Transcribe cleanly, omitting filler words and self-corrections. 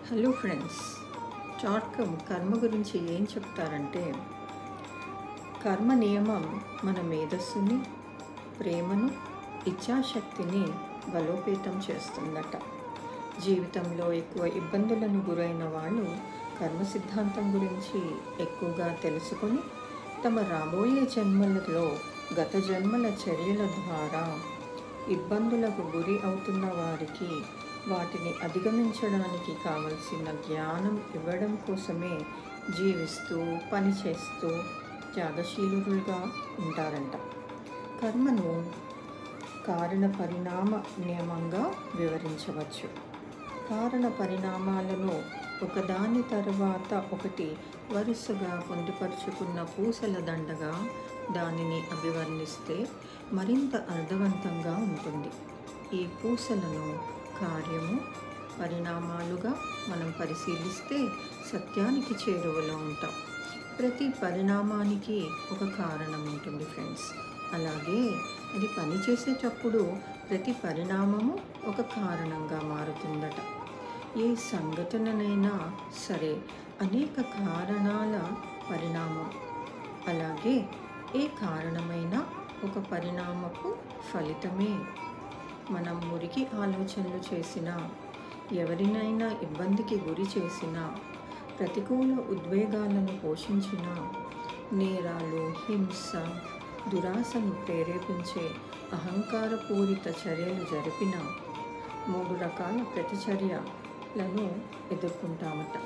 Hello friends, చాట్కమ్ కర్మ గురించి ఏం చెప్తారంటే, కర్మ నియమం మన మేధస్సుని, ప్రేమను, ఇచ్ఛాశక్తిని బలోపేతం చేస్తుందట. జీవితంలో ఎక్కువ ఇబ్బందులను గురైన వాళ్ళు కర్మ సిద్ధాంతం గురించి ఎక్కువగా తెలుసుకొని తమ రాబోయే జన్మలలో గత జన్మల చర్యల ద్వారా ఇబ్బందులకు గురి అవుతున్న వారికి వాటిని అధిగమించడానికి కావలసిన జ్ఞానం ఇవ్వడం కోసమే జీవిస్తూ పనిచేస్తూ త్యాగశీలుగా ఉంటారంట. కర్మను కారణ పరిణామ నియమంగా వివరించవచ్చు. కారణ పరిణామాలను ఒకదాని తర్వాత ఒకటి వరుసగా పొందుపరుచుకున్న పూసల దండగా దానిని అభివర్ణిస్తే మరింత అర్థవంతంగా ఉంటుంది. ఈ పూసలను కార్యము, పరిణామాలుగా మనం పరిశీలిస్తే సత్యానికి చేరువలో ఉంటాం. ప్రతి పరిణామానికి ఒక కారణం ఉంటుంది ఫ్రెండ్స్. అలాగే అది పనిచేసేటప్పుడు ప్రతి పరిణామము ఒక కారణంగా మారుతుందట. ఏ సంఘటననైనా సరే అనేక కారణాల పరిణామం. అలాగే ఏ కారణమైనా ఒక పరిణామపు ఫలితమే. మనం మురికి ఆలోచనలు చేసినా, ఎవరినైనా ఇబ్బందికి గురి చేసినా, ప్రతికూల ఉద్వేగాలను పోషించినా, నేరాలు, హింస, దురాశను ప్రేరేపించే అహంకారపూరిత చర్యలు జరిపిన 3 రకాల ప్రతిచర్యలను ఎదుర్కొంటామట.